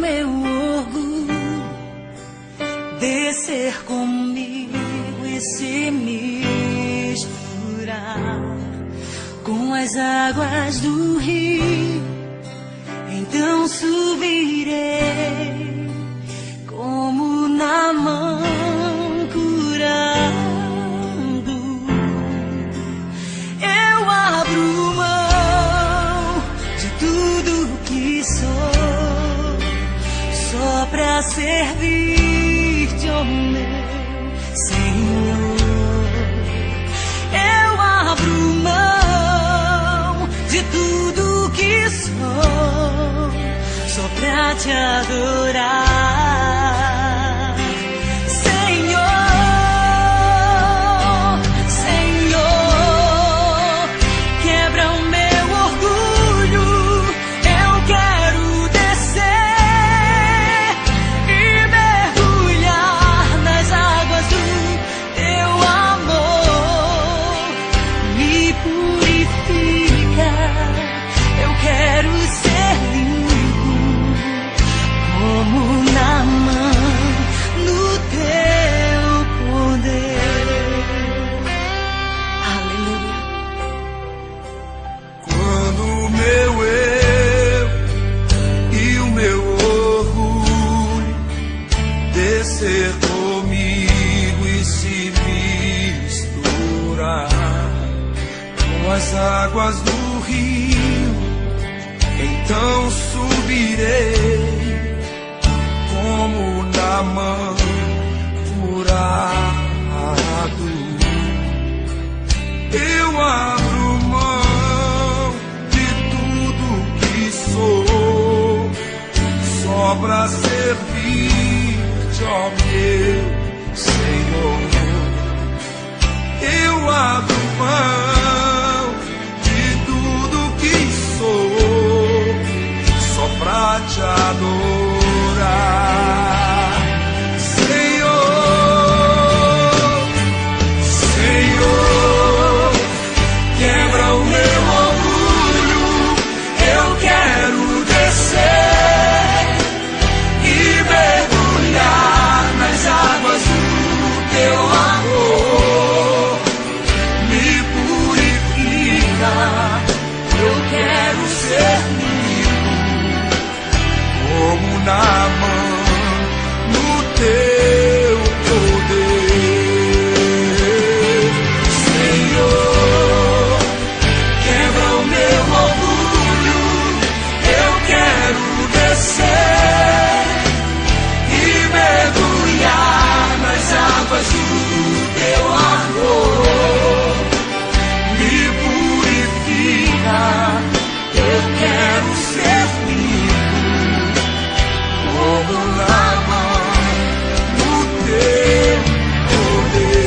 meu orgulho descer comigo e se misturar com as águas do rio, então subirei como na mão curando. Eu abro mão de tudo que sou, só pra servir-te, ó meu Senhor. Eu abro mão de tudo que sou, só pra te adorar, Senhor. Senhor, quebra o meu orgulho, eu quero descer e mergulhar nas águas do teu amor. Me purifica, eu quero ser limpo como na mão no teu poder. Aleluia. Quando o meu eu e o meu orgulho descer comigo e se misturar com as águas do rio, então subirei como na mão curado. Eu abro mão de tudo que sou, só pra servir-te, ó meu Senhor. Eu abro mão de tudo que sou, só pra te adorar, Senhor. Senhor, quebra o meu orgulho, eu quero descer e mergulhar nas águas do teu amor. Me purifica, eu quero ser limpo como na mão no teu poder. Senhor, quebra o meu orgulho, eu quero descer e mergulhar nas águas do teu amor. Me purifica, eu quero ser limpo como na mão no teu poder.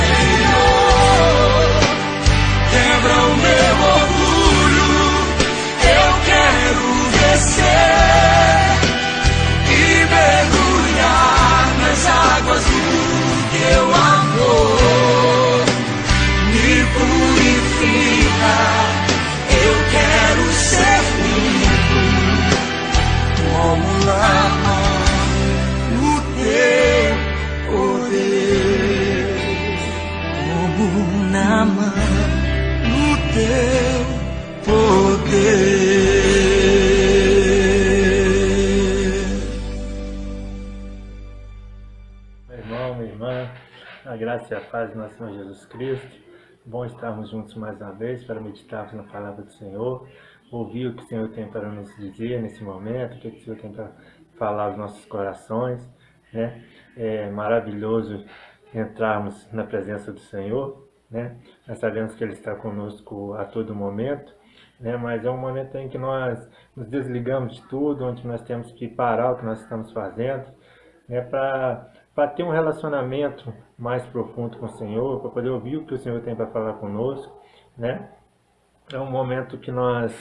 Senhor, quebra o meu orgulho, eu quero descer e mergulhar nas águas do teu amor. Me purifica, eu quero ser limpo como na mão no teu poder. Como na mão No teu poder. Meu irmão, minha irmã, a graça e a paz do nosso Senhor Jesus Cristo. Bom estarmos juntos mais uma vez para meditarmos na palavra do Senhor, ouvir o que o Senhor tem para nos dizer nesse momento, o que o Senhor tem para falar aos nossos corações, né? É maravilhoso entrarmos na presença do Senhor, né? Nós sabemos que Ele está conosco a todo momento, né? Mas é um momento em que nós nos desligamos de tudo, onde nós temos que parar o que nós estamos fazendo, né? Para ter um relacionamento mais profundo com o Senhor, para poder ouvir o que o Senhor tem para falar conosco, né? É um momento que nós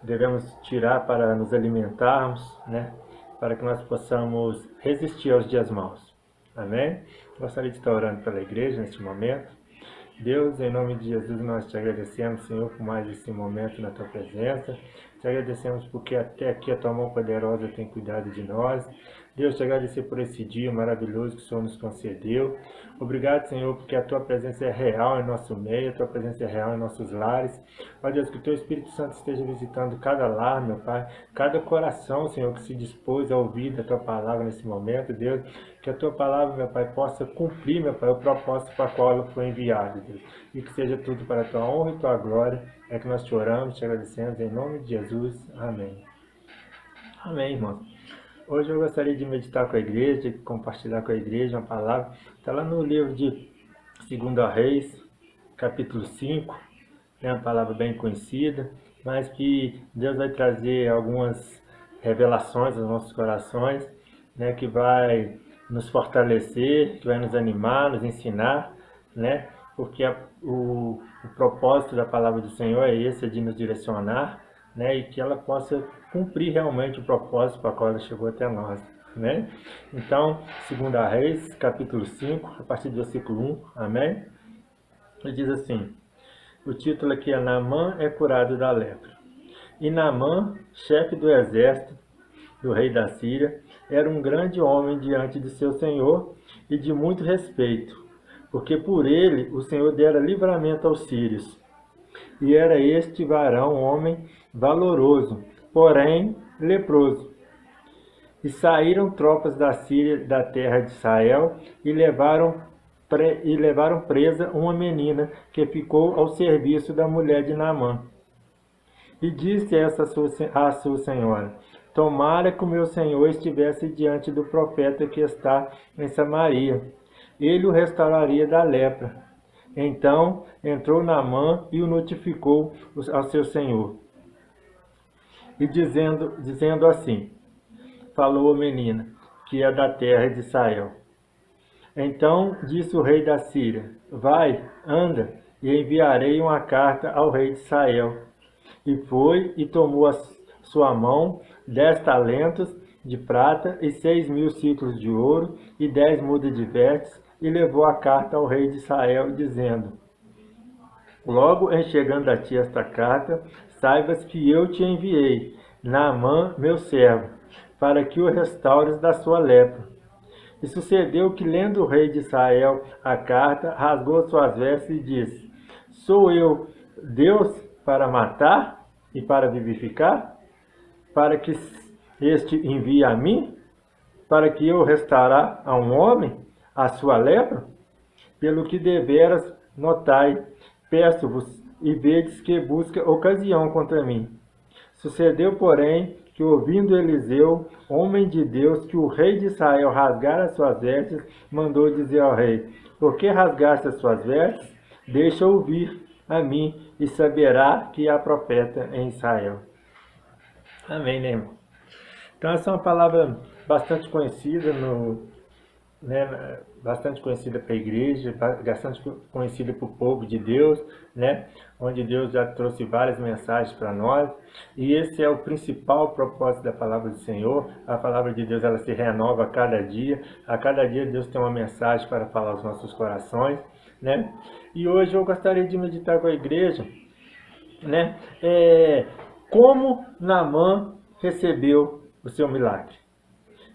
devemos tirar para nos alimentarmos, né? para que nós possamos resistir aos dias maus. Amém? Gostaria de estar orando pela igreja neste momento. Deus, em nome de Jesus, nós te agradecemos, Senhor, por mais esse momento na tua presença. Te agradecemos porque até aqui a tua mão poderosa tem cuidado de nós. Deus, te agradecer por esse dia maravilhoso que o Senhor nos concedeu. Obrigado, Senhor, porque a tua presença é real em nosso meio, a tua presença é real em nossos lares. Ó Deus, que o teu Espírito Santo esteja visitando cada lar, meu Pai, cada coração, Senhor, que se dispôs a ouvir da tua palavra nesse momento, Deus. Que a tua palavra, meu Pai, possa cumprir, meu Pai, o propósito para o qual ela foi enviada, Deus. E que seja tudo para a tua honra e tua glória. É que nós te oramos, te agradecemos, em nome de Jesus. Amém. Amém, irmãos. Hoje eu gostaria de meditar com a igreja, de compartilhar com a igreja uma palavra. Está lá no livro de 2 Reis, capítulo 5. É uma palavra bem conhecida, mas que Deus vai trazer algumas revelações aos nossos corações, né, que vai nos fortalecer, que vai nos animar, nos ensinar, né, porque o propósito da palavra do Senhor é esse, é de nos direcionar, né, e que ela possa cumprir realmente o propósito para o qual ela chegou até nós. Né? Então, 2 Reis, capítulo 5, a partir do versículo 1, amém? Ele diz assim, o título aqui é Naamã é curado da lepra. E Naamã, chefe do exército do rei da Síria, era um grande homem diante de seu senhor e de muito respeito, porque por ele o Senhor dera livramento aos sírios. E era este varão homem valoroso, porém leproso. E saíram tropas da Síria da terra de Israel e levaram presa uma menina que ficou ao serviço da mulher de Naamã. E disse essa a sua senhora, tomara que o meu senhor estivesse diante do profeta que está em Samaria. Ele o restauraria da lepra. Então entrou Naamã e o notificou ao seu senhor. E dizendo assim, falou a menina, que é da terra de Israel. Então disse o rei da Síria, vai, anda, e enviarei uma carta ao rei de Israel. E foi e tomou a sua mão 10 talentos de prata e 6.000 ciclos de ouro e 10 mudas de vestes, e levou a carta ao rei de Israel, dizendo, logo em chegando a ti esta carta, saibas que eu te enviei, Naamã, meu servo, para que o restaures da sua lepra. E sucedeu que, lendo o rei de Israel a carta, rasgou suas vestes e disse, sou eu Deus para matar e para vivificar? Para que este envie a mim? Para que eu restaurar a um homem a sua lepra? Pelo que deveras notai, peço-vos e vedes que busca ocasião contra mim. Sucedeu, porém, que ouvindo Eliseu, homem de Deus, que o rei de Israel rasgara as suas vestes, mandou dizer ao rei, por que rasgaste as suas vestes? Deixa ouvir a mim e saberá que há profeta em Israel. Amém, né, irmão? Então essa é uma palavra bastante conhecida bastante conhecida para a igreja, bastante conhecida para o povo de Deus, né? Onde Deus já trouxe várias mensagens para nós, e esse é o principal propósito da palavra do Senhor. A palavra de Deus, ela se renova a cada dia Deus tem uma mensagem para falar aos nossos corações, né? E hoje eu gostaria de meditar com a igreja, né? Como Naamã recebeu o seu milagre.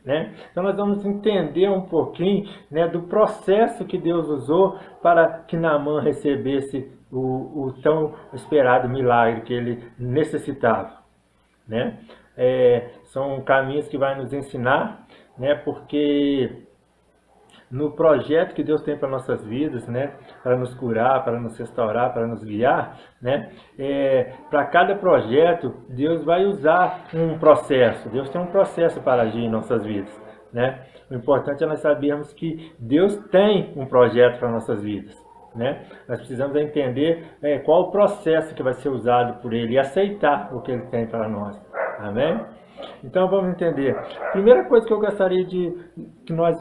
Né? Então nós vamos entender um pouquinho, né, do processo que Deus usou para que Naamã recebesse o tão esperado milagre que ele necessitava. Né? São caminhos que vai nos ensinar, né, porque no projeto que Deus tem para nossas vidas, né, para nos curar, para nos restaurar, para nos guiar, né, para cada projeto, Deus vai usar um processo. Deus tem um processo para agir em nossas vidas, né? O importante é nós sabermos que Deus tem um projeto para nossas vidas, né? Nós precisamos entender qual o processo que vai ser usado por Ele e aceitar o que Ele tem para nós. Amém? Então vamos entender. Primeira coisa que eu gostaria que nós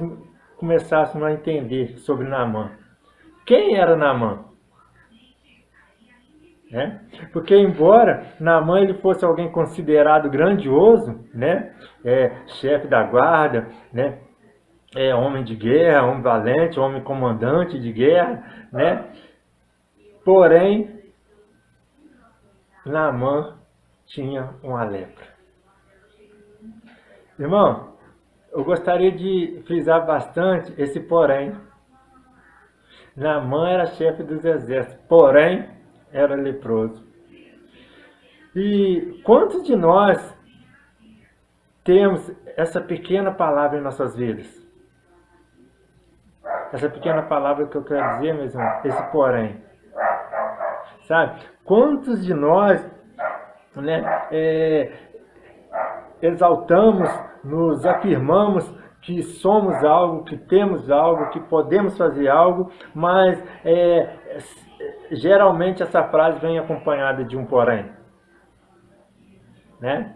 começássemos a entender sobre Naamã. Quem era Naamã? né? Porque embora Naamã ele fosse alguém considerado grandioso, né? Chefe da guarda, né? Homem de guerra, homem valente, homem comandante de guerra, né? Porém, Naamã tinha uma lepra. Irmão, eu gostaria de frisar bastante esse porém. Naamã era chefe dos exércitos, porém era leproso. E quantos de nós temos essa pequena palavra em nossas vidas? Essa pequena palavra que eu quero dizer, meus irmãos, esse porém. Sabe? Quantos de nós, né, exaltamos, nos afirmamos que somos algo, que temos algo, que podemos fazer algo, mas geralmente essa frase vem acompanhada de um porém, né?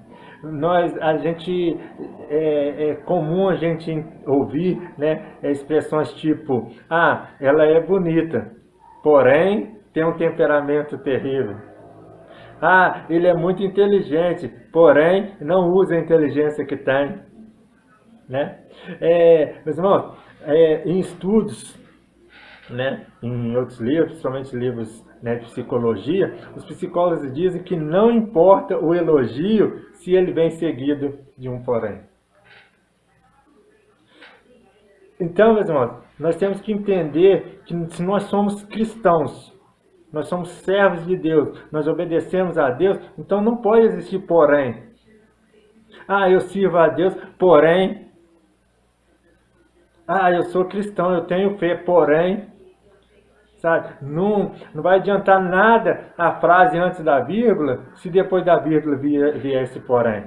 É comum a gente ouvir, né, expressões tipo, ela é bonita, porém tem um temperamento terrível. Ele é muito inteligente, porém não usa a inteligência que tem, né? Meus irmãos, em estudos, né, em outros livros, principalmente livros, né, de psicologia, os psicólogos dizem que não importa o elogio se ele vem seguido de um porém. Então, meus irmãos, nós temos que entender que se nós somos cristãos, nós somos servos de Deus, nós obedecemos a Deus, então não pode existir porém. Eu sirvo a Deus, porém. Eu sou cristão, eu tenho fé, porém. Sabe? Não vai adiantar nada a frase antes da vírgula, se depois da vírgula vier esse porém.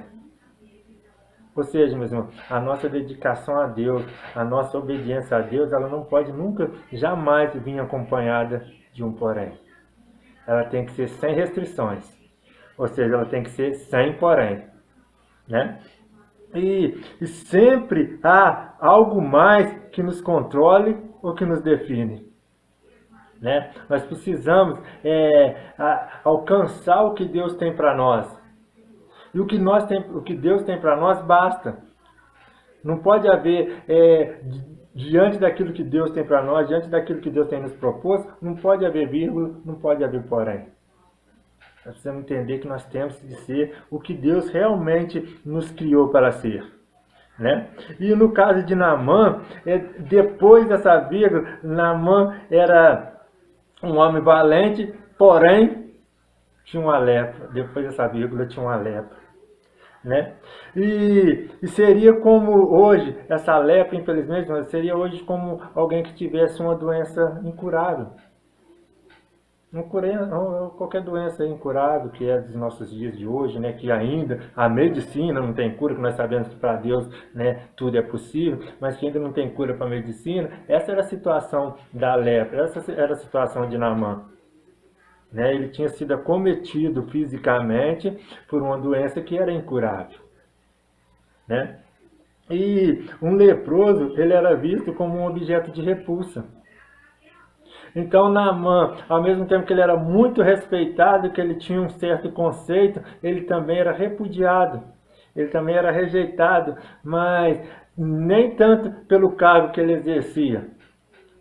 Ou seja, meus irmãos, a nossa dedicação a Deus, a nossa obediência a Deus, ela não pode nunca, jamais vir acompanhada de um porém. Ela tem que ser sem restrições. Ou seja, ela tem que ser sem porém, né? E sempre há algo mais que nos controle ou que nos define, né? Nós precisamos alcançar o que Deus tem para nós. E o que Deus tem para nós basta. Não pode haver, diante daquilo que Deus tem para nós, diante daquilo que Deus tem nos proposto, não pode haver vírgula, não pode haver porém. Nós precisamos entender que nós temos de ser o que Deus realmente nos criou para ser, né? E no caso de Naamã, depois dessa vírgula, Naamã era um homem valente, porém tinha uma lepra. Depois dessa vírgula tinha uma lepra, né? E seria como hoje, essa lepra, infelizmente, seria hoje como alguém que tivesse uma doença incurável. Qualquer doença incurável que é dos nossos dias de hoje, né, que ainda a medicina não tem cura, que nós sabemos que para Deus, né, tudo é possível, mas que ainda não tem cura para a medicina. Essa era a situação da lepra, essa era a situação de Naamã, né? Ele tinha sido acometido fisicamente por uma doença que era incurável, né? E um leproso, ele era visto como um objeto de repulsa. Então Naamã, ao mesmo tempo que ele era muito respeitado, que ele tinha um certo conceito, ele também era repudiado, ele também era rejeitado, mas nem tanto pelo cargo que ele exercia,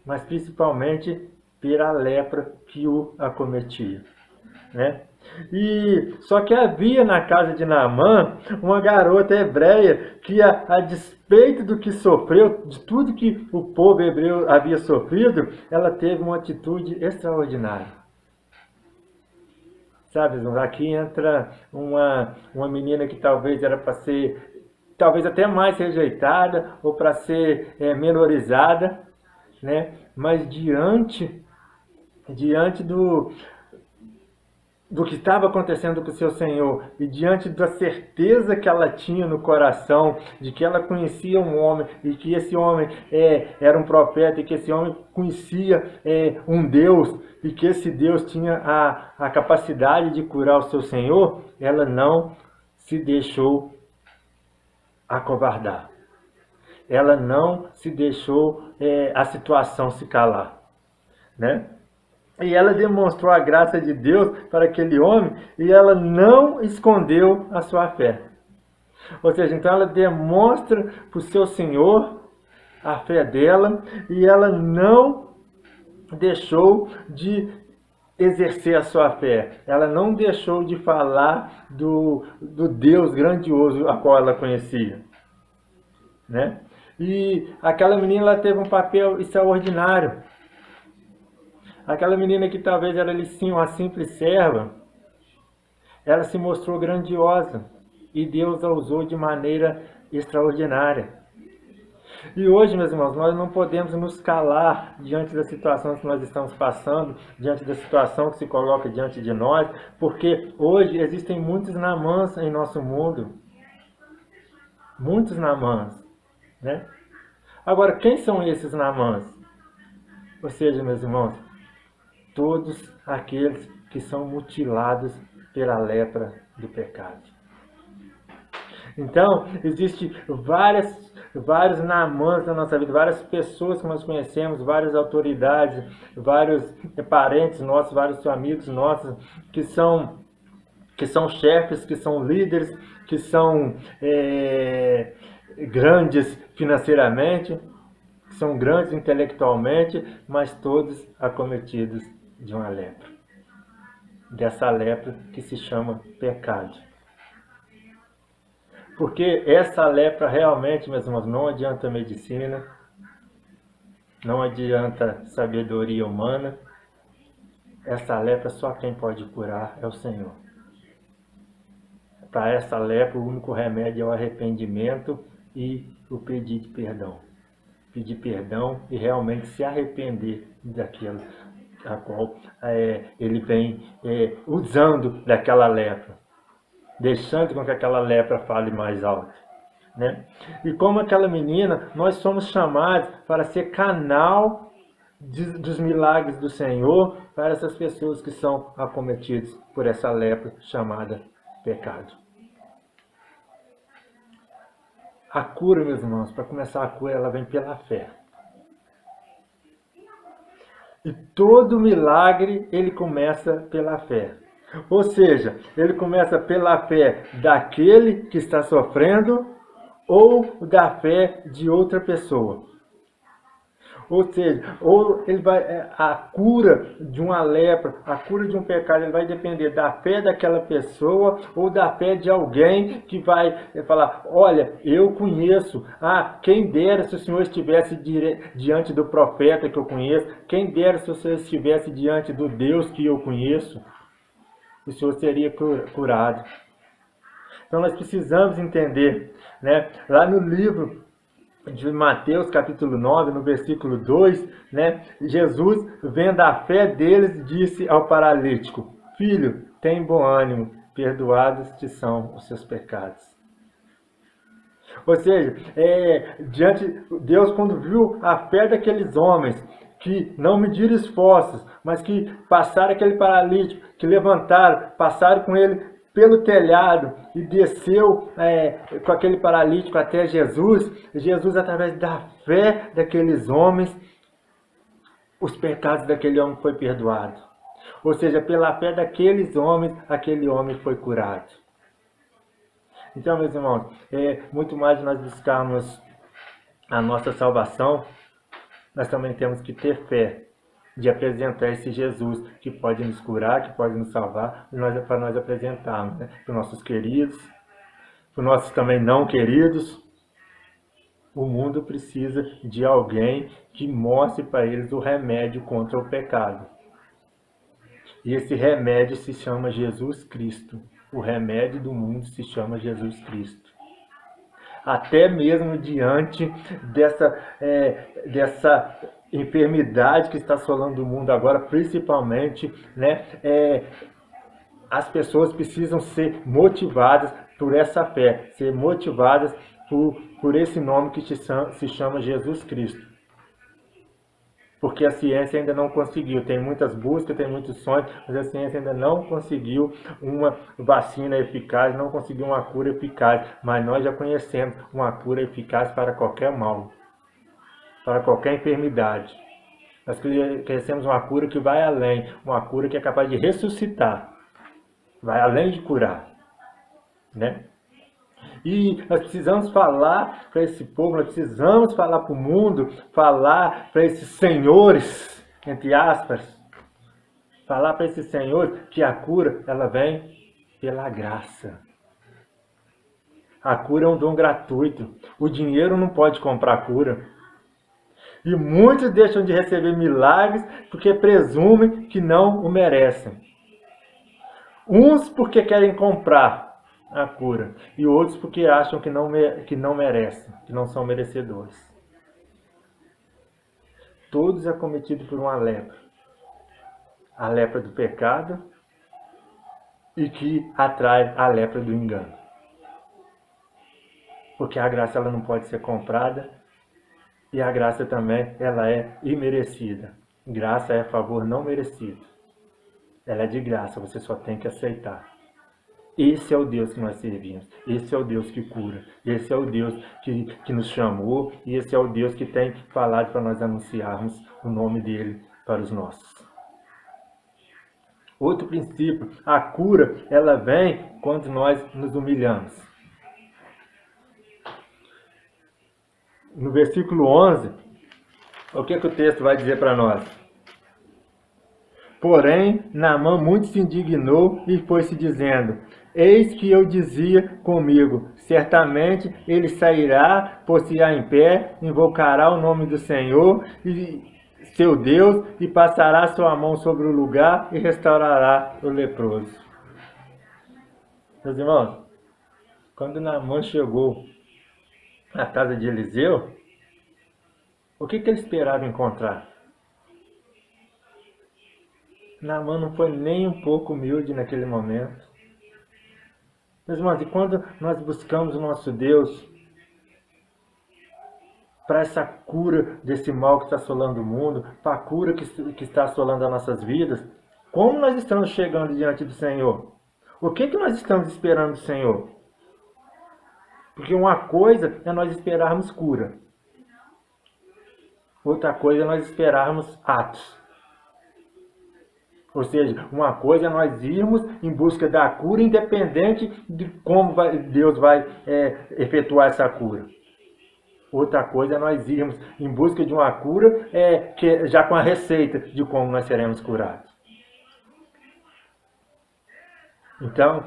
mas principalmente pela lepra que o acometia, né? E só que havia na casa de Naamã uma garota hebreia que, a despeito do que sofreu, de tudo que o povo hebreu havia sofrido, ela teve uma atitude extraordinária. Sabe, aqui entra uma menina que talvez era para ser, talvez até mais rejeitada ou para ser menorizada, né? Mas diante do que estava acontecendo com o seu Senhor e diante da certeza que ela tinha no coração de que ela conhecia um homem e que esse homem era um profeta e que esse homem conhecia um Deus e que esse Deus tinha a capacidade de curar o seu Senhor, ela não se deixou acovardar. Ela não se deixou a situação se calar, né? E ela demonstrou a graça de Deus para aquele homem e ela não escondeu a sua fé. Ou seja, então ela demonstra para o seu Senhor a fé dela e ela não deixou de exercer a sua fé. Ela não deixou de falar do Deus grandioso a qual ela conhecia, né? E aquela menina, ela teve um papel extraordinário. Aquela menina que talvez era sim uma simples serva, ela se mostrou grandiosa e Deus a usou de maneira extraordinária. E hoje, meus irmãos, nós não podemos nos calar diante da situação que nós estamos passando, diante da situação que se coloca diante de nós, porque hoje existem muitos Naamãs em nosso mundo. Muitos Naamãs, né? Agora, quem são esses Naamãs? Ou seja, meus irmãos, todos aqueles que são mutilados pela lepra do pecado. Então, existem vários Naamãs na nossa vida, várias pessoas que nós conhecemos, várias autoridades, vários parentes nossos, vários amigos nossos, que são chefes, que são líderes, que são grandes financeiramente, que são grandes intelectualmente, mas todos acometidos de uma lepra. Dessa lepra que se chama pecado. Porque essa lepra realmente, meus irmãos, não adianta medicina, não adianta sabedoria humana. Essa lepra só quem pode curar é o Senhor. Para essa lepra, o único remédio é o arrependimento e o pedir de perdão. Pedir perdão e realmente se arrepender daquilo a qual ele vem usando daquela lepra. Deixando com que aquela lepra fale mais alto, né? E como aquela menina, nós somos chamados para ser canal dos milagres do Senhor para essas pessoas que são acometidas por essa lepra chamada pecado. A cura, meus irmãos, para começar a cura, ela vem pela fé. E todo milagre, ele começa pela fé. Ou seja, ele começa pela fé daquele que está sofrendo ou da fé de outra pessoa. Ou seja, a cura de uma lepra, a cura de um pecado, ele vai depender da fé daquela pessoa ou da fé de alguém que vai falar, olha, eu conheço, quem dera se o Senhor estivesse diante do profeta que eu conheço, quem dera se o Senhor estivesse diante do Deus que eu conheço, o Senhor seria curado. Então nós precisamos entender, né? Lá no livro de Mateus, capítulo 9, no versículo 2, né? Jesus, vendo a fé deles, disse ao paralítico, filho, tem bom ânimo, perdoados te são os seus pecados. Ou seja, Deus, quando viu a fé daqueles homens, que não mediram esforços, mas que passaram aquele paralítico, que levantaram, passaram com ele pelo telhado e desceu com aquele paralítico até Jesus. Jesus, através da fé daqueles homens, os pecados daquele homem foi perdoado. Ou seja, pela fé daqueles homens, aquele homem foi curado. Então, meus irmãos, muito mais nós buscarmos a nossa salvação, nós também temos que ter fé de apresentar esse Jesus que pode nos curar, que pode nos salvar, para nós apresentarmos, né? Para os nossos queridos, para os nossos também não queridos. O mundo precisa de alguém que mostre para eles o remédio contra o pecado. E esse remédio se chama Jesus Cristo. O remédio do mundo se chama Jesus Cristo. Até mesmo diante dessa enfermidade que está assolando o mundo agora, principalmente, né, as pessoas precisam ser motivadas por essa fé, ser motivadas por esse nome que se chama Jesus Cristo. Porque a ciência ainda não conseguiu, tem muitas buscas, tem muitos sonhos, mas a ciência ainda não conseguiu uma vacina eficaz, não conseguiu uma cura eficaz, mas nós já conhecemos uma cura eficaz para qualquer mal, para qualquer enfermidade. Nós conhecemos uma cura que vai além, uma cura que é capaz de ressuscitar, vai além de curar, né? E nós precisamos falar para esse povo, nós precisamos falar para o mundo, falar para esses senhores, entre aspas, falar para esses senhores que a cura, ela vem pela graça. A cura é um dom gratuito. O dinheiro não pode comprar a cura. E muitos deixam de receber milagres porque presumem que não o merecem. Uns porque querem comprar a cura e outros porque acham que não merecem, que não são merecedores. Todos acometidos por uma lepra. A lepra do pecado e que atrai a lepra do engano. Porque a graça ela não pode ser comprada e a graça também ela é imerecida. Graça é favor não merecido. Ela é de graça, você só tem que aceitar. Esse é o Deus que nós servimos. Esse é o Deus que cura. Esse é o Deus que nos chamou. E esse é o Deus que tem falado para nós anunciarmos o nome dele para os nossos. Outro princípio, a cura, ela vem quando nós nos humilhamos. No versículo 11, o que o texto vai dizer para nós? Porém, Naamã muito se indignou e foi-se dizendo: eis que eu dizia comigo, certamente ele sairá, pôr-se-á em pé, invocará o nome do Senhor, e seu Deus, e passará sua mão sobre o lugar e restaurará o leproso. Meus irmãos, quando Naamã chegou à casa de Eliseu, o que ele esperava encontrar? Naamã não foi nem um pouco humilde naquele momento. Meus irmãos, e quando nós buscamos o nosso Deus para essa cura desse mal que está assolando o mundo, para a cura que está assolando as nossas vidas, como nós estamos chegando diante do Senhor? O que nós estamos esperando do Senhor? Porque uma coisa é nós esperarmos cura. Outra coisa é nós esperarmos atos. Ou seja, uma coisa é nós irmos em busca da cura, independente de como Deus vai efetuar essa cura. Outra coisa é nós irmos em busca de uma cura já com a receita de como nós seremos curados. Então,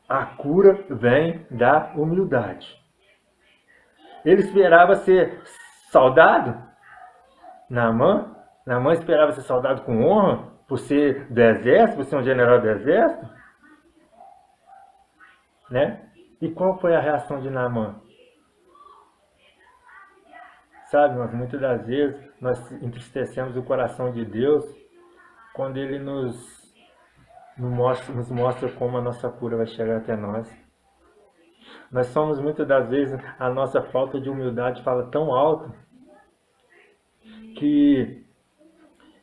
a cura vem da humildade. Ele esperava ser soldado? Naamã esperava ser soldado com honra, por ser do exército, por ser um general do exército? Né? E qual foi a reação de Naamã? Sabe, mas muitas das vezes nós entristecemos o coração de Deus quando Ele nos mostra como a nossa cura vai chegar até nós. Nós somos muitas das vezes, a nossa falta de humildade fala tão alto que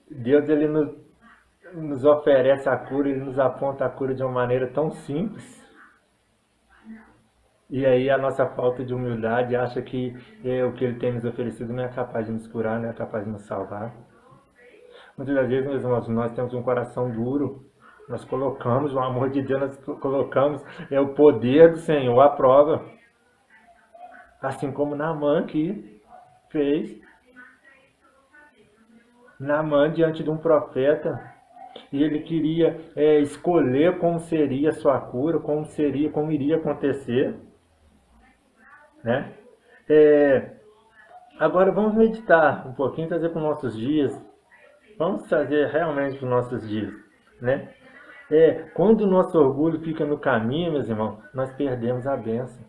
Deus ele nos oferece a cura, Ele nos aponta a cura de uma maneira tão simples. E aí a nossa falta de humildade acha que o que Ele tem nos oferecido não é capaz de nos curar, não é capaz de nos salvar. Muitas das vezes, meus irmãos, nós temos um coração duro. Nós colocamos o amor de Deus, nós colocamos o poder do Senhor à prova. Assim como Naamã aqui fez. Naamã diante de um profeta, e ele queria escolher como seria a sua cura, como iria acontecer. Né? Agora vamos meditar um pouquinho, trazer para os nossos dias. Vamos trazer realmente para os nossos dias. Né? Quando o nosso orgulho fica no caminho, meus irmãos, nós perdemos a bênção.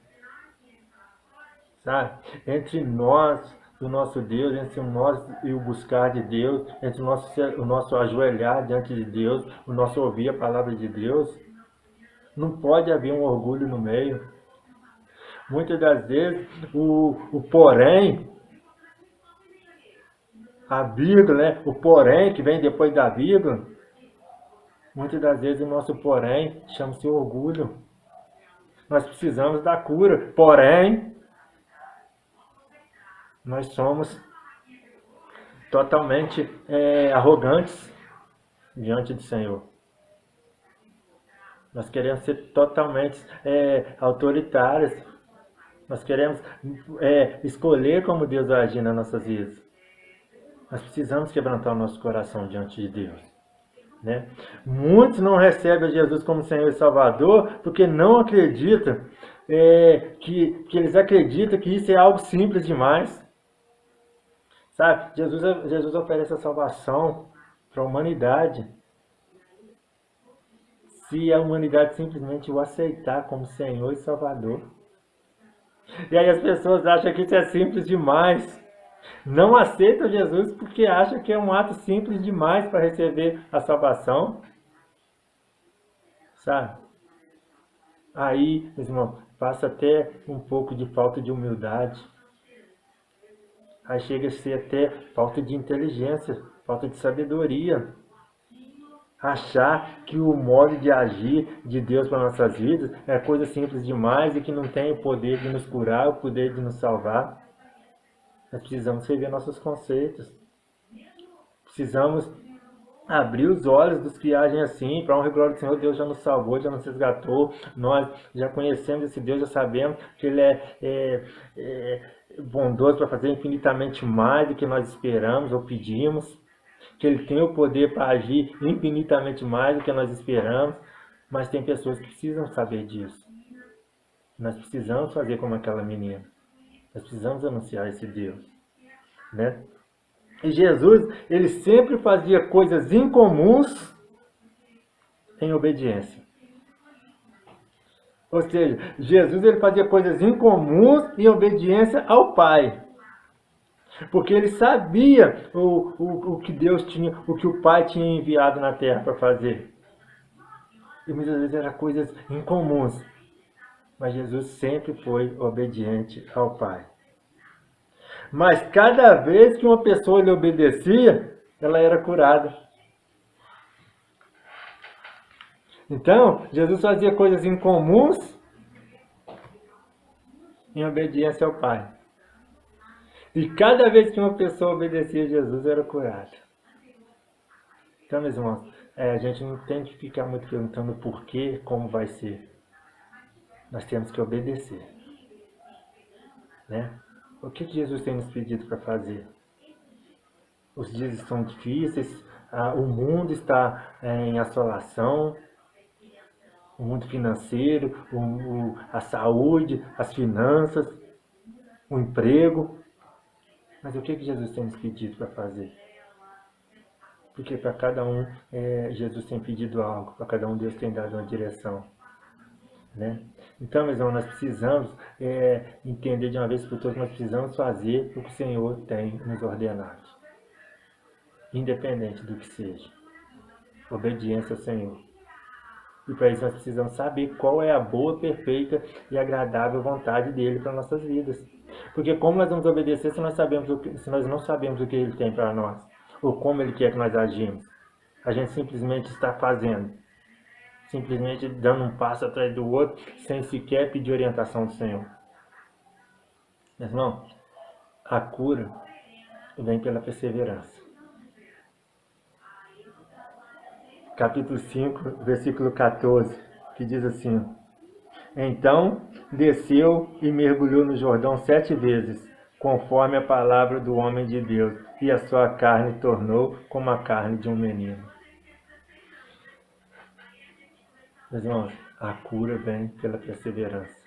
Sabe? Entre nós e o nosso Deus, entre nós e o buscar de Deus, entre o nosso ajoelhar diante de Deus, o nosso ouvir a palavra de Deus, não pode haver um orgulho no meio. Muitas das vezes, o porém, a vírgula, né? O porém que vem depois da vírgula, muitas das vezes o nosso porém chama-se orgulho. Nós precisamos da cura, porém, nós somos totalmente arrogantes diante do Senhor. Nós queremos ser totalmente autoritários. Nós queremos escolher como Deus vai agir nas nossas vidas. Nós precisamos quebrantar o nosso coração diante de Deus. Né? Muitos não recebem Jesus como Senhor e Salvador porque não acreditam, que eles acreditam que isso é algo simples demais. Sabe? Jesus oferece a salvação para a humanidade. Se a humanidade simplesmente o aceitar como Senhor e Salvador. E aí as pessoas acham que isso é simples demais. Não aceitam Jesus porque acham que é um ato simples demais para receber a salvação. Sabe? Aí, meus irmãos, passa até um pouco de falta de humildade. Aí chega a ser até falta de inteligência, falta de sabedoria. Achar que o modo de agir de Deus para nossas vidas é coisa simples demais e que não tem o poder de nos curar, o poder de nos salvar. Nós precisamos rever nossos conceitos. Precisamos abrir os olhos dos que agem assim. Para a honra e glória do Senhor, Deus já nos salvou, já nos resgatou. Nós já conhecemos esse Deus, já sabemos que Ele é bondoso para fazer infinitamente mais do que nós esperamos ou pedimos. Que Ele tem o poder para agir infinitamente mais do que nós esperamos, mas tem pessoas que precisam saber disso. Nós precisamos fazer como aquela menina. Nós precisamos anunciar esse Deus. Né? E Jesus, Ele sempre fazia coisas incomuns em obediência. Ou seja, Jesus ele fazia coisas incomuns em obediência ao Pai. Porque ele sabia o que Deus tinha, o que o Pai tinha enviado na terra para fazer. E muitas vezes eram coisas incomuns. Mas Jesus sempre foi obediente ao Pai. Mas cada vez que uma pessoa lhe obedecia, ela era curada. Então, Jesus fazia coisas incomuns em obediência ao Pai. E cada vez que uma pessoa obedecia a Jesus, era curada. Então, meus irmãos, a gente não tem que ficar muito perguntando por quê, como vai ser. Nós temos que obedecer. Né? O que Jesus tem nos pedido para fazer? Os dias estão difíceis, o mundo está em assolação, o mundo financeiro, a saúde, as finanças, o emprego. Mas o que Jesus tem nos pedido para fazer? Porque para cada um, Jesus tem pedido algo, para cada um Deus tem dado uma direção. Né? Então, meus irmãos, nós precisamos entender de uma vez por todas, nós precisamos fazer o que o Senhor tem nos ordenado. Independente do que seja. Obediência ao Senhor. E para isso nós precisamos saber qual é a boa, perfeita e agradável vontade dele para nossas vidas. Porque como nós vamos obedecer se nós não sabemos o que ele tem para nós? Ou como ele quer que nós agimos? A gente simplesmente está fazendo. Simplesmente dando um passo atrás do outro, sem sequer pedir orientação do Senhor. Mas não, a cura vem pela perseverança. Capítulo 5, versículo 14, que diz assim: Então desceu e mergulhou no Jordão 7 vezes, conforme a palavra do homem de Deus, e a sua carne tornou como a carne de um menino. Meus irmãos, a cura vem pela perseverança.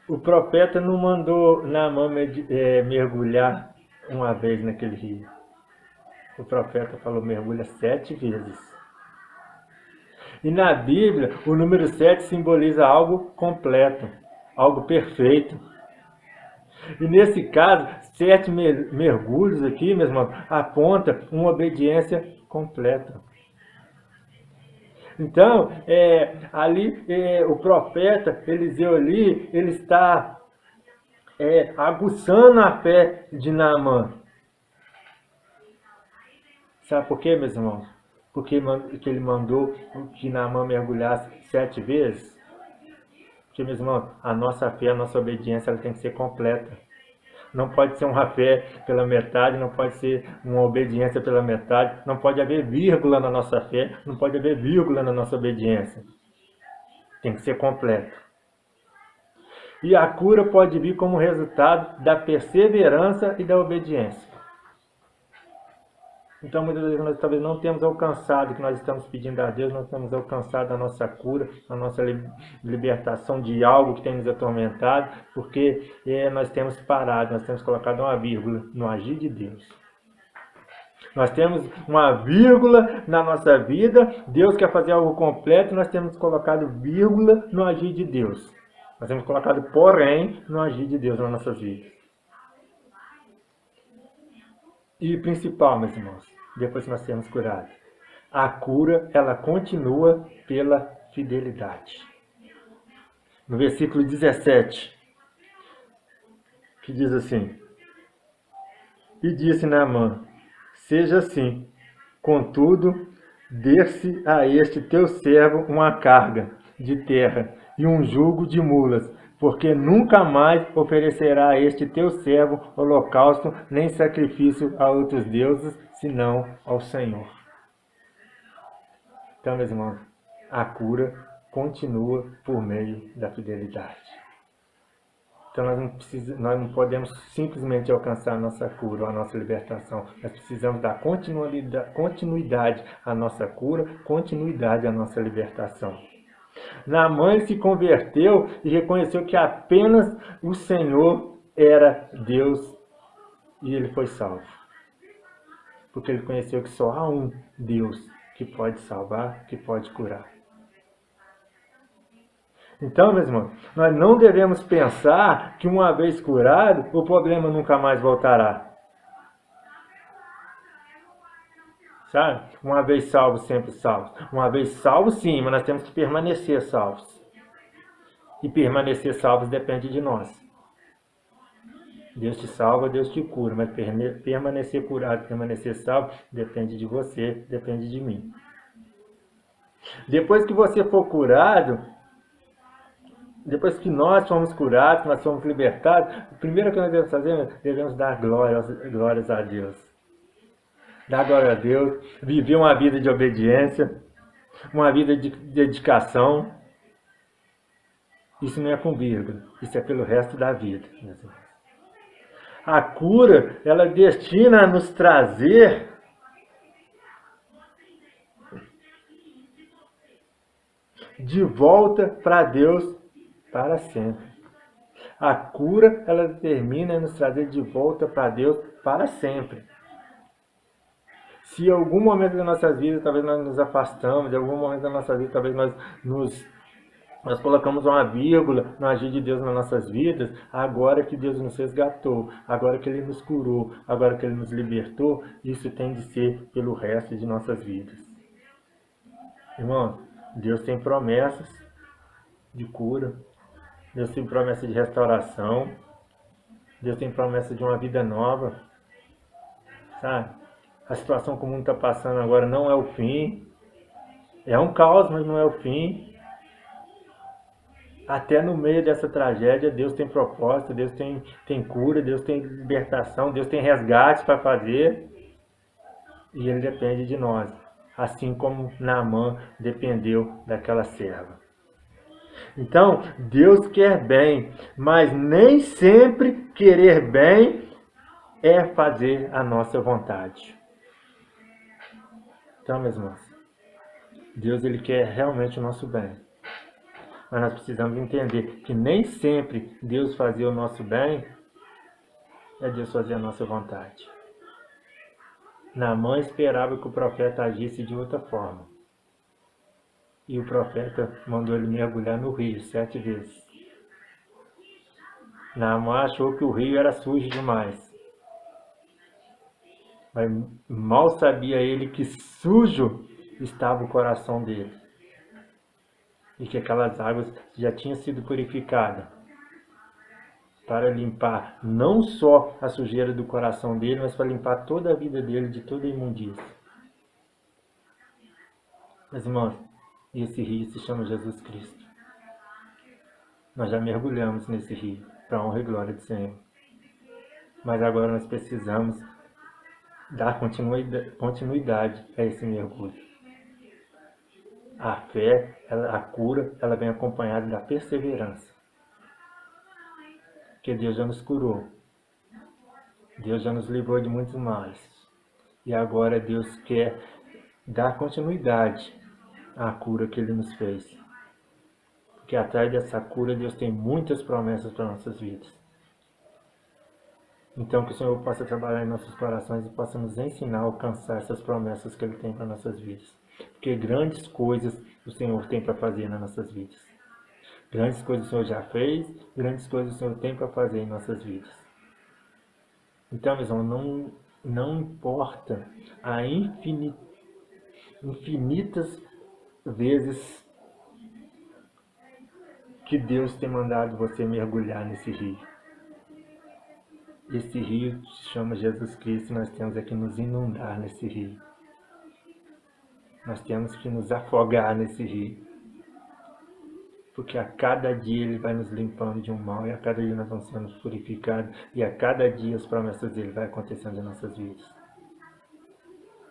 O profeta não mandou Naamã mergulhar uma vez naquele rio. O profeta falou, mergulha 7 vezes. E na Bíblia, o número 7 simboliza algo completo, algo perfeito. E nesse caso, 7 mergulhos aqui, meus irmãos, aponta uma obediência completa. Então, o profeta Eliseu ali, ele está aguçando a fé de Naamã. Sabe por quê, meus irmãos? Porque ele mandou que Naamã mergulhasse 7 vezes? Porque, meus irmãos, a nossa fé, a nossa obediência, ela tem que ser completa. Não pode ser uma fé pela metade, não pode ser uma obediência pela metade, não pode haver vírgula na nossa fé, não pode haver vírgula na nossa obediência. Tem que ser completo. E a cura pode vir como resultado da perseverança e da obediência. Então, muitas vezes, nós talvez não temos alcançado o que nós estamos pedindo a Deus, nós temos alcançado a nossa cura, a nossa libertação de algo que tem nos atormentado, porque nós temos parado, nós temos colocado uma vírgula no agir de Deus. Nós temos uma vírgula na nossa vida, Deus quer fazer algo completo, nós temos colocado vírgula no agir de Deus. Nós temos colocado porém no agir de Deus nas nossas vidas. E principal, meus irmãos, depois que nós temos curado, a cura, ela continua pela fidelidade. No versículo 17, que diz assim: E disse Naamã, seja assim, contudo, dê-se a este teu servo uma carga de terra e um jugo de mulas, porque nunca mais oferecerá a este teu servo holocausto, nem sacrifício a outros deuses, senão ao Senhor. Então, meus irmãos, a cura continua por meio da fidelidade. Então, nós não podemos simplesmente alcançar a nossa cura ou a nossa libertação. Nós precisamos dar continuidade à nossa cura, continuidade à nossa libertação. Naamã se converteu e reconheceu que apenas o Senhor era Deus e ele foi salvo. Porque ele conheceu que só há um Deus que pode salvar, que pode curar. Então, meus irmãos, nós não devemos pensar que uma vez curado, o problema nunca mais voltará. Sabe? Uma vez salvo, sempre salvo. Uma vez salvo, sim, mas nós temos que permanecer salvos. E permanecer salvos depende de nós. Deus te salva, Deus te cura, mas permanecer curado, permanecer salvo, depende de você, depende de mim. Depois que você for curado, depois que nós fomos curados, nós fomos libertados, o primeiro que nós devemos fazer, devemos dar glórias a Deus. Dar glória a Deus, viver uma vida de obediência, uma vida de dedicação. Isso não é com vírgula, isso é pelo resto da vida. A cura, ela destina a nos trazer de volta para Deus para sempre. A cura, ela determina a nos trazer de volta para Deus para sempre. Se em algum momento da nossa vida, talvez nós nos afastamos, em algum momento da nossa vida, talvez nós colocamos uma vírgula no agir de Deus nas nossas vidas, agora que Deus nos resgatou, agora que Ele nos curou, agora que Ele nos libertou, isso tem de ser pelo resto de nossas vidas. Irmão, Deus tem promessas de cura, Deus tem promessa de restauração, Deus tem promessa de uma vida nova, sabe? A situação que o mundo está passando agora não é o fim. É um caos, mas não é o fim. Até no meio dessa tragédia, Deus tem propósito, Deus tem cura, Deus tem libertação, Deus tem resgate para fazer. E Ele depende de nós. Assim como Naamã dependeu daquela serva. Então, Deus quer bem, mas nem sempre querer bem é fazer a nossa vontade. Então, meus irmãos, Deus ele quer realmente o nosso bem. Mas nós precisamos entender que nem sempre Deus fazer o nosso bem é Deus fazer a nossa vontade. Naamã esperava que o profeta agisse de outra forma. E o profeta mandou ele mergulhar no rio 7 vezes. Naamã achou que o rio era sujo demais. Mas mal sabia ele que sujo estava o coração dele. E que aquelas águas já tinham sido purificadas. Para limpar não só a sujeira do coração dele, mas para limpar toda a vida dele de toda a imundícia. Mas irmãos, esse rio se chama Jesus Cristo. Nós já mergulhamos nesse rio, para a honra e glória do Senhor. Mas agora nós precisamos dar continuidade a esse mergulho. A fé, a cura, ela vem acompanhada da perseverança. Porque Deus já nos curou. Deus já nos livrou de muitos males. E agora Deus quer dar continuidade à cura que Ele nos fez. Porque atrás dessa cura Deus tem muitas promessas para nossas vidas. Então que o Senhor possa trabalhar em nossos corações e possa nos ensinar a alcançar essas promessas que Ele tem para nossas vidas. Porque grandes coisas o Senhor tem para fazer nas nossas vidas. Grandes coisas o Senhor já fez, grandes coisas o Senhor tem para fazer em nossas vidas. Então, meus irmãos, não importa a infinitas vezes que Deus tem mandado você mergulhar nesse rio. Esse rio se chama Jesus Cristo e nós temos que nos inundar nesse rio. Nós temos que nos afogar nesse rio. Porque a cada dia Ele vai nos limpando de um mal, e a cada dia nós vamos sendo purificados, e a cada dia as promessas dEle vão acontecendo em nossas vidas.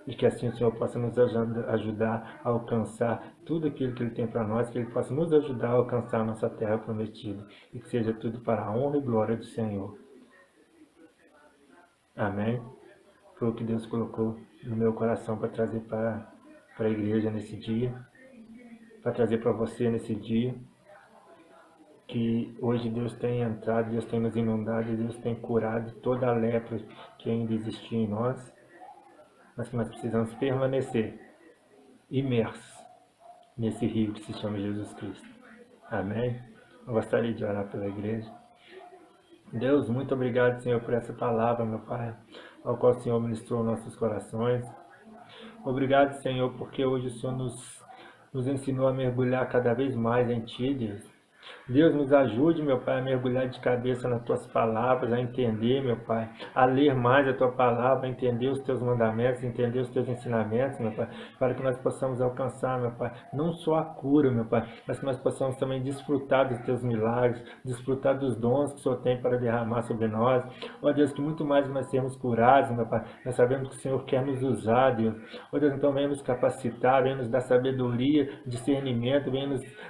E que assim o Senhor possa nos ajudar a alcançar tudo aquilo que Ele tem para nós, que Ele possa nos ajudar a alcançar a nossa terra prometida, e que seja tudo para a honra e glória do Senhor. Amém? Foi o que Deus colocou no meu coração para trazer para a igreja nesse dia, para trazer para você nesse dia. Que hoje Deus tem entrado, Deus tem nos inundado, Deus tem curado toda a lepra que ainda existia em nós, mas que nós precisamos permanecer imersos nesse rio que se chama Jesus Cristo. Amém? Eu gostaria de orar pela igreja. Deus, muito obrigado, Senhor, por essa palavra, meu Pai, ao qual o Senhor ministrou nossos corações. Obrigado, Senhor, porque hoje o Senhor nos ensinou a mergulhar cada vez mais em Ti, Deus. Deus, nos ajude, meu Pai, a mergulhar de cabeça nas Tuas palavras, a entender, meu Pai, a ler mais a Tua palavra, a entender os Teus mandamentos, entender os Teus ensinamentos, meu Pai, para que nós possamos alcançar, meu Pai, não só a cura, meu Pai, mas que nós possamos também desfrutar dos Teus milagres, desfrutar dos dons que o Senhor tem para derramar sobre nós. Ó Deus, que muito mais nós sermos curados, meu Pai, nós sabemos que o Senhor quer nos usar, Deus. Ó Deus, então venha nos capacitar, venha nos dar sabedoria, discernimento, venha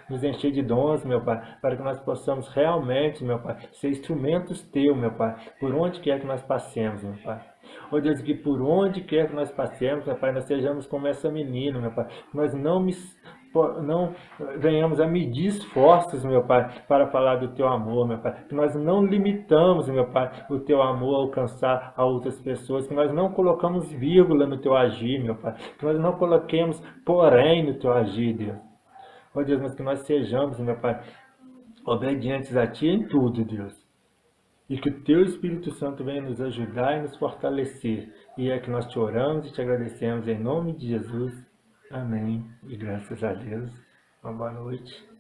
nos encher de dons, meu Pai, para que nós possamos realmente, meu Pai, ser instrumentos Teus, meu Pai, por onde quer que nós passemos, meu Pai. Ó Deus, que por onde quer que nós passemos, meu Pai, nós sejamos como essa menina, meu Pai, que nós não venhamos a medir esforços, meu Pai, para falar do Teu amor, meu Pai, que nós não limitamos, meu Pai, o Teu amor a alcançar a outras pessoas, que nós não colocamos vírgula no Teu agir, meu Pai, que nós não coloquemos porém no Teu agir, Deus. Ó Deus, mas que nós sejamos, meu Pai, obedientes a Ti em tudo, Deus. E que o Teu Espírito Santo venha nos ajudar e nos fortalecer. E é que nós te oramos e te agradecemos em nome de Jesus. Amém. E graças a Deus. Uma boa noite.